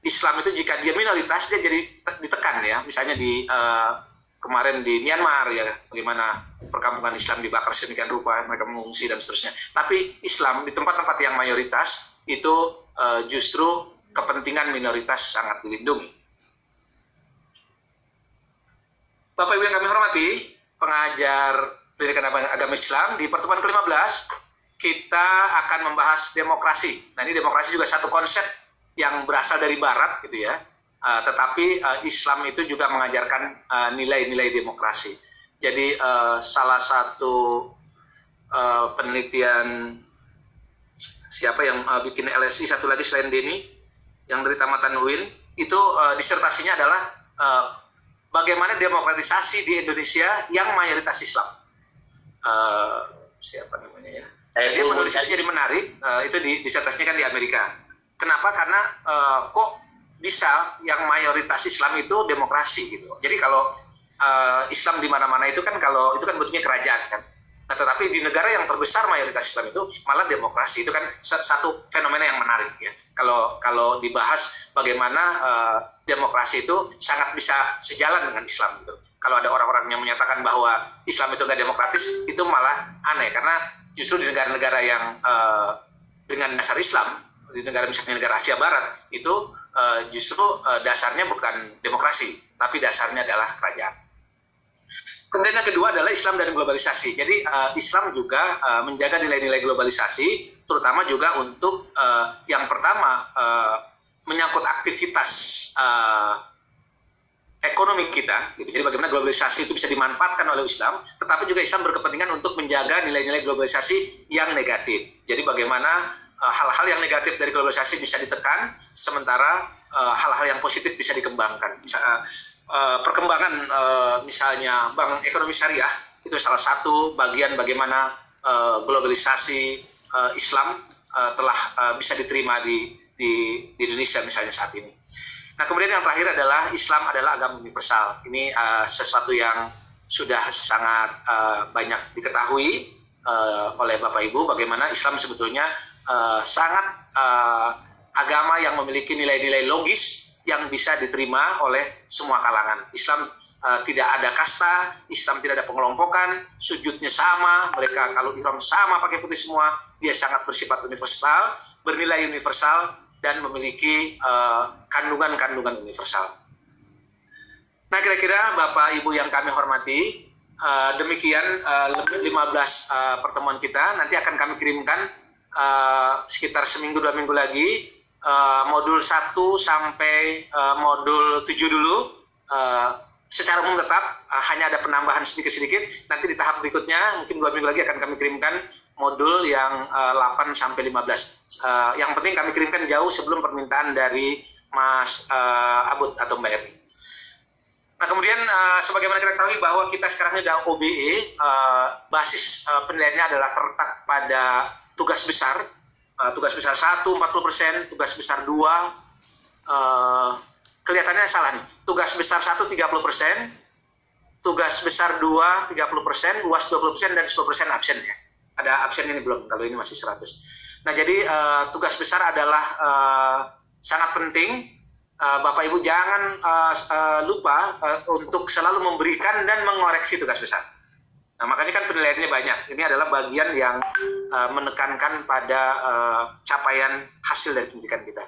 Islam itu jika dia minoritas dia jadi ditekan ya. Misalnya di kemarin di Myanmar ya, bagaimana perkampungan Islam dibakar sedemikian rupa, mereka mengungsi dan seterusnya. Tapi Islam di tempat-tempat yang mayoritas itu justru kepentingan minoritas sangat dilindungi. Bapak Ibu yang kami hormati, pengajar pendidikan agama Islam, di pertemuan ke-15 kita akan membahas demokrasi. Nah, ini demokrasi juga satu konsep yang berasal dari Barat gitu ya. Tetapi Islam itu juga mengajarkan nilai-nilai demokrasi. Jadi salah satu penelitian siapa yang bikin LSI satu lagi selain Denny yang dari Tamatan UIN itu disertasinya adalah bagaimana demokratisasi di Indonesia yang mayoritas Islam. Siapa namanya ya? Dia menulisnya jadi menarik. Itu disertasinya kan di Amerika. Kenapa? Karena kok bisa yang mayoritas Islam itu demokrasi gitu. Jadi kalau Islam di mana-mana itu kan kalau itu kan bentuknya kerajaan kan. Nah, tetapi di negara yang terbesar mayoritas Islam itu malah demokrasi. Itu kan satu fenomena yang menarik ya. Kalau dibahas bagaimana demokrasi itu sangat bisa sejalan dengan Islam gitu. Kalau ada orang-orang yang menyatakan bahwa Islam itu nggak demokratis, itu malah aneh, karena justru di negara-negara yang dengan dasar Islam, di negara misalnya negara Asia Barat, itu justru dasarnya bukan demokrasi, tapi dasarnya adalah kerajaan. Kemudian yang kedua adalah Islam dan globalisasi. Jadi Islam juga menjaga nilai-nilai globalisasi, terutama juga untuk yang pertama menyangkut aktivitas ekonomi kita, gitu. Jadi bagaimana globalisasi itu bisa dimanfaatkan oleh Islam, tetapi juga Islam berkepentingan untuk menjaga nilai-nilai globalisasi yang negatif. Jadi bagaimana hal-hal yang negatif dari globalisasi bisa ditekan, sementara hal-hal yang positif bisa dikembangkan. Perkembangan misalnya bank ekonomi syariah itu salah satu bagian bagaimana globalisasi Islam telah bisa diterima di Indonesia misalnya saat ini. Nah, kemudian yang terakhir adalah Islam adalah agama universal. Ini sesuatu yang sudah sangat banyak diketahui oleh Bapak Ibu, bagaimana Islam sebetulnya sangat agama yang memiliki nilai-nilai logis yang bisa diterima oleh semua kalangan. Islam tidak ada kasta, Islam tidak ada pengelompokan, sujudnya sama, mereka kalau ihram sama pakai putih semua, dia sangat bersifat universal, bernilai universal, dan memiliki kandungan-kandungan universal. Nah, kira-kira Bapak Ibu yang kami hormati, demikian 15 pertemuan kita. Nanti akan kami kirimkan sekitar seminggu 2 minggu lagi, modul 1 sampai modul 7 dulu. Secara umum tetap hanya ada penambahan sedikit-sedikit. Nanti di tahap berikutnya, mungkin 2 minggu lagi akan kami kirimkan modul yang 8 sampai 15. Yang penting kami kirimkan jauh sebelum permintaan dari Mas Abud atau Mbak Erni. Nah, kemudian sebagaimana kita ketahui bahwa kita sekarang ini ada OBE, basis penilaiannya adalah terletak pada tugas besar. Tugas besar 1 40%, tugas besar 2 kelihatannya salah nih. Tugas besar 1 30%, tugas besar 2 30%, UAS 20% dan 10% absen ya. Ada absen ini belum, kalau ini masih 100. Nah, jadi tugas besar adalah sangat penting. Bapak Ibu jangan lupa untuk selalu memberikan dan mengoreksi tugas besar. Nah, makanya kan penilaiannya banyak. Ini adalah bagian yang menekankan pada capaian hasil dari pendidikan kita.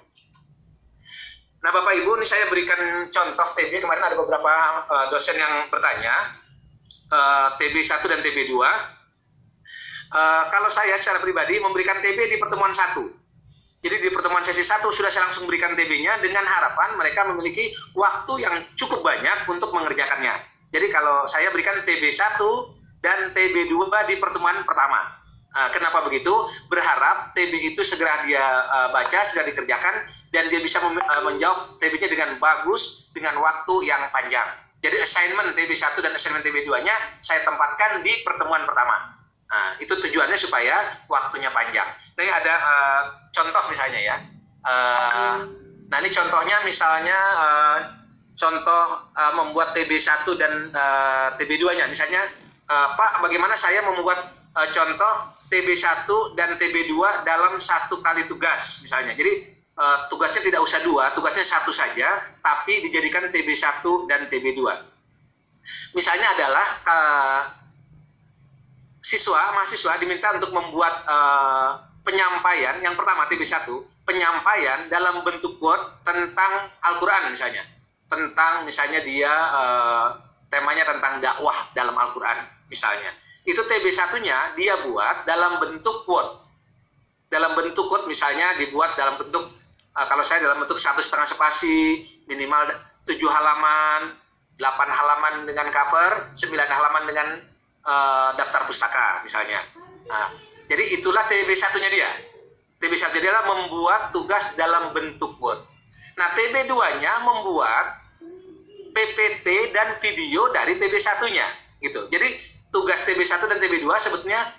Nah, Bapak Ibu, ini saya berikan contoh TB. Kemarin ada beberapa dosen yang bertanya, TB1 dan TB2. Kalau saya secara pribadi memberikan TB di pertemuan 1. Jadi di pertemuan sesi 1 sudah saya langsung berikan TB-nya dengan harapan mereka memiliki waktu yang cukup banyak untuk mengerjakannya. Jadi kalau saya berikan TB1 dan TB2 di pertemuan pertama. Kenapa begitu? Berharap TB itu segera dia baca, segera dikerjakan, dan dia bisa menjawab TB-nya dengan bagus, dengan waktu yang panjang. Jadi assignment TB1 dan assignment TB2-nya saya tempatkan di pertemuan pertama. Nah, itu tujuannya supaya waktunya panjang. Nah, ini ada contoh misalnya ya. Nah, ini contohnya misalnya contoh membuat TB1 dan TB2-nya. Misalnya, Pak, bagaimana saya membuat contoh TB1 dan TB2 dalam 1 kali tugas misalnya. Jadi tugasnya tidak usah 2, tugasnya 1 saja, tapi dijadikan TB1 dan TB2. Misalnya adalah mahasiswa diminta untuk membuat penyampaian, yang pertama TB1, penyampaian dalam bentuk quote tentang Al-Quran misalnya. Tentang misalnya dia temanya tentang dakwah dalam Al-Quran misalnya. Itu TB1-nya dia buat dalam bentuk quote. Dalam bentuk quote misalnya dibuat dalam bentuk, kalau saya dalam bentuk 1,5 spasi, minimal 7 halaman, 8 halaman dengan cover, 9 halaman dengan daftar pustaka misalnya. Nah, jadi itulah TB1-nya dia. TB1 dia adalah membuat tugas dalam bentuk quote. Nah, TB2-nya membuat PPT dan video dari TB1-nya gitu. Jadi tugas TB1 dan TB2 sebetulnya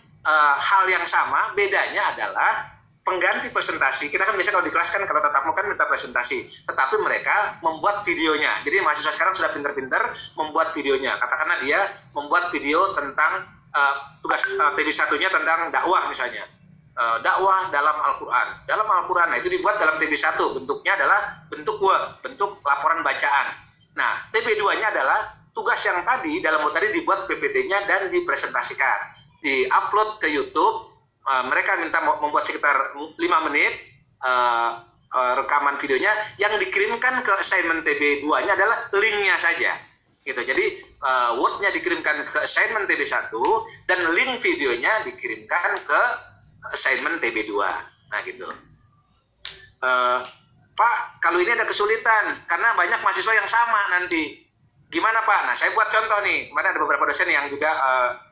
hal yang sama, bedanya adalah pengganti presentasi. Kita kan biasa kalau di kelas kan kalau tatap muka kan minta presentasi, tetapi mereka membuat videonya. Jadi mahasiswa sekarang sudah pinter-pinter membuat videonya. Katakanlah dia membuat video tentang tugas TB1-nya tentang dakwah misalnya. Dakwah dalam Al-Quran. Dalam Al-Quran, nah itu dibuat dalam TB1. Bentuknya adalah bentuk Word, bentuk laporan bacaan. Nah, TB2-nya adalah tugas yang tadi, dalam Word tadi dibuat PPT-nya dan dipresentasikan. Di-upload ke YouTube. Mereka minta membuat sekitar 5 menit rekaman videonya. Yang dikirimkan ke assignment TB2-nya adalah linknya saja. Gitu. Jadi, Word-nya dikirimkan ke assignment TB1 dan link videonya dikirimkan ke assignment TB2. Nah gitu. Pak, kalau ini ada kesulitan karena banyak mahasiswa yang sama nanti. Gimana Pak? Nah saya buat contoh nih. Kemarin ada beberapa dosen yang juga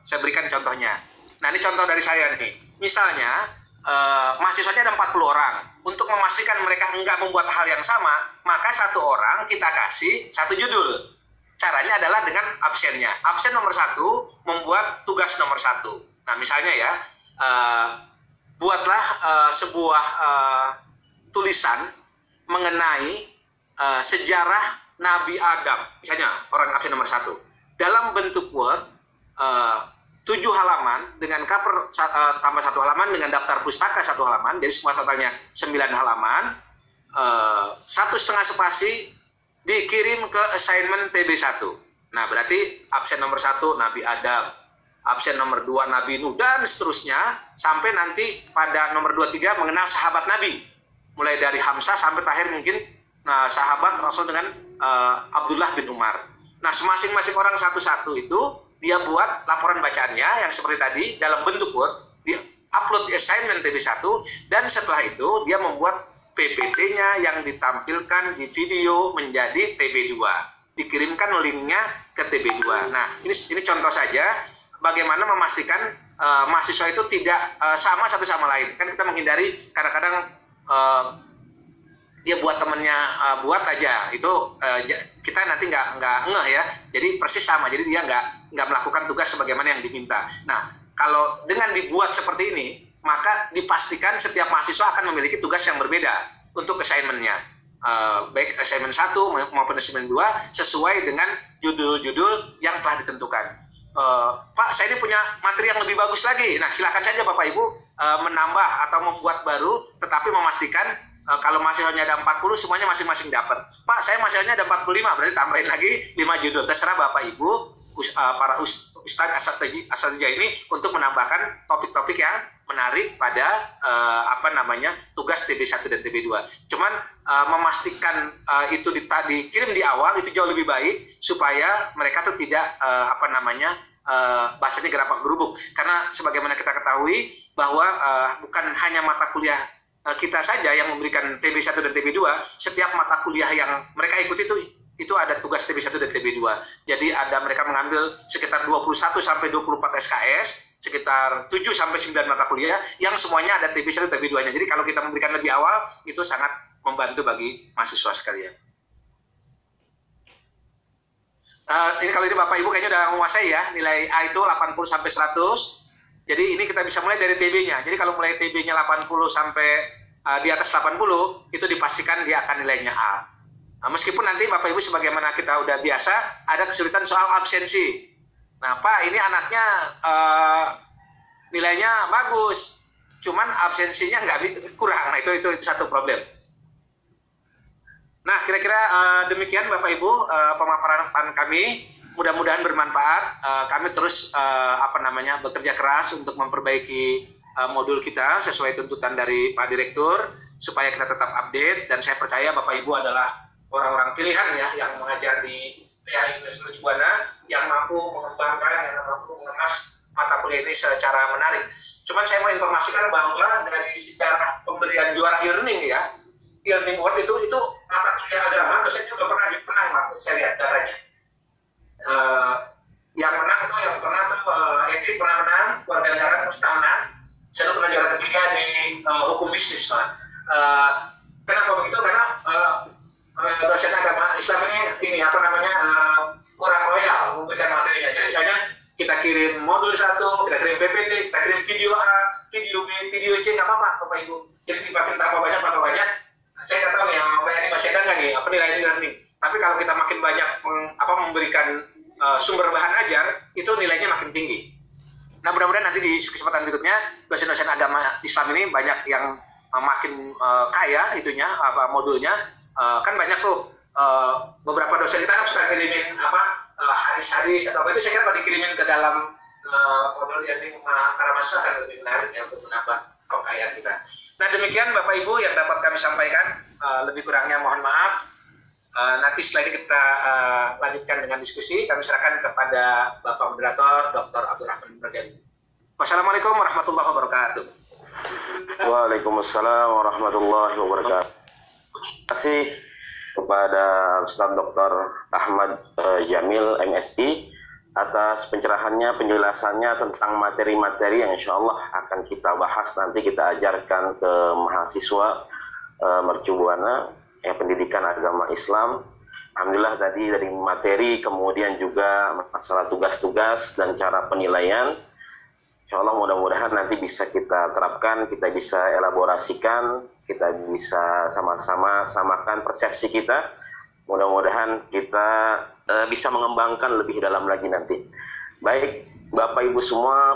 saya berikan contohnya. Nah ini contoh dari saya nih. Misalnya mahasiswanya ada 40 orang. Untuk memastikan mereka enggak membuat hal yang sama, maka satu orang kita kasih satu judul. Caranya adalah dengan absennya. Absen nomor 1 membuat tugas nomor 1. Nah misalnya ya, buatlah sebuah tulisan mengenai sejarah Nabi Adam, misalnya orang absen nomor 1, dalam bentuk Word 7 halaman dengan cover tambah 1 halaman dengan daftar pustaka 1 halaman, jadi semua totalnya 9 halaman, 1,5 spasi dikirim ke assignment TB1. Nah berarti absen nomor 1 Nabi Adam, absen nomor 2 Nabi Nuh, dan seterusnya sampai nanti pada nomor 2-3 mengenal sahabat Nabi, mulai dari Hamzah sampai terakhir mungkin sahabat Rasul dengan Abdullah bin Umar. Nah masing-masing orang satu-satu itu dia buat laporan bacaannya yang seperti tadi dalam bentuk Word, di-upload di assignment TB1, dan setelah itu dia membuat PPT-nya yang ditampilkan di video menjadi TB2, dikirimkan linknya ke TB2. Nah ini contoh saja bagaimana memastikan mahasiswa itu tidak sama satu sama lain. Kan kita menghindari kadang-kadang dia buat temennya buat aja, itu kita nanti nggak ngeh ya. Jadi persis sama, jadi dia nggak melakukan tugas sebagaimana yang diminta. Nah kalau dengan dibuat seperti ini, maka dipastikan setiap mahasiswa akan memiliki tugas yang berbeda untuk assignment-nya. Baik assignment 1 maupun assignment 2 sesuai dengan judul-judul yang telah ditentukan. Pak, saya ini punya materi yang lebih bagus lagi. Nah, silakan saja Bapak Ibu menambah atau membuat baru, tetapi memastikan kalau mahasiswanya ada 40, semuanya masing-masing dapat. Pak, saya mahasiswanya ada 45, berarti tambahin lagi 5 judul. Terserah Bapak Ibu, para Ustadz Asatidjah ini untuk menambahkan topik-topik yang menarik pada tugas TB1 dan TB2. Cuman memastikan itu dikirim di awal itu jauh lebih baik supaya mereka tuh tidak bahasanya gerapak gerubuk. Karena sebagaimana kita ketahui bahwa bukan hanya mata kuliah kita saja yang memberikan TB1 dan TB2, setiap mata kuliah yang mereka ikuti itu ada tugas TB1 dan TB2. Jadi mereka mengambil sekitar 21 sampai 24 SKS, sekitar 7 sampai 9 mata kuliah yang semuanya ada TB1 dan TB2-nya. Jadi kalau kita memberikan lebih awal itu sangat membantu bagi mahasiswa sekalian. Ini kalau ini Bapak Ibu kayaknya udah menguasai ya, nilai A itu 80 sampai 100. Jadi ini kita bisa mulai dari TB-nya. Jadi kalau mulai TB-nya 80 sampai di atas 80, itu dipastikan dia akan nilainya A. Nah, meskipun nanti Bapak Ibu sebagaimana kita udah biasa, ada kesulitan soal absensi. Nah Pak, ini anaknya nilainya bagus, cuman absensinya kurang. Nah itu satu problem. Nah kira-kira demikian Bapak Ibu pemaparan kami. Mudah-mudahan bermanfaat. Kami terus bekerja keras untuk memperbaiki modul kita sesuai tuntutan dari Pak Direktur supaya kita tetap update, dan saya percaya Bapak Ibu adalah orang-orang pilihan ya yang mengajar di PAI Universitas Mercubuana yang mampu mengembangkan, yang mampu mengemas mata kuliah ini secara menarik. Cuman saya mau informasikan bahwa dari sejarah pemberian juara e-learning ya, e-learning award itu mata kuliah agama dosennya udah pernah menang, Pak. Saya lihat datanya. Yang menang itu yang pernah etik pernah menang, warga negara pernah menang. Saya pernah juara ketiga di hukum bisnis, Pak. Kenapa begitu? Karena dosen agama Islam ini kurang loyal memberikan materinya. Jadi misalnya kita kirim modul 1, kita kirim PPT, kita kirim video A, video B, video C, nggak apa-apa Bapak Ibu. Jadi dimakin tambah banyak, saya nggak tahu nih Bapak ini masih ada nggak nih nilai e-learning. Tapi kalau kita makin banyak memberikan sumber bahan ajar, itu nilainya makin tinggi. Nah, mudah-mudahan nanti di kesempatan berikutnya dosen-dosen agama Islam ini banyak yang makin kaya itunya modulnya. Kan banyak tuh beberapa dosen kita kan suka kirimin hadis-hadis atau apa itu, saya kira kalau dikirimin ke dalam modul yang para mahasiswa akan lebih menarik ya untuk menambah kekayaan kita. Nah, demikian Bapak Ibu yang dapat kami sampaikan, lebih kurangnya mohon maaf. Nanti setelah ini kita lanjutkan dengan diskusi. Kami serahkan kepada Bapak Moderator Dr. Abdurrahman Murjani. Wassalamualaikum warahmatullahi wabarakatuh. Waalaikumsalam warahmatullahi wabarakatuh. Terima kasih kepada Ustaz Dr. Ahmad Jamil MSI atas pencerahannya, penjelasannya tentang materi-materi yang insya Allah akan kita bahas, nanti kita ajarkan ke mahasiswa Mercu Buana yang pendidikan agama Islam. Alhamdulillah tadi dari materi, kemudian juga masalah tugas-tugas dan cara penilaian. Insya Allah mudah-mudahan nanti bisa kita terapkan, kita bisa elaborasikan, kita bisa sama-sama samakan persepsi kita. Mudah-mudahan kita bisa mengembangkan lebih dalam lagi nanti. Baik, Bapak Ibu semua.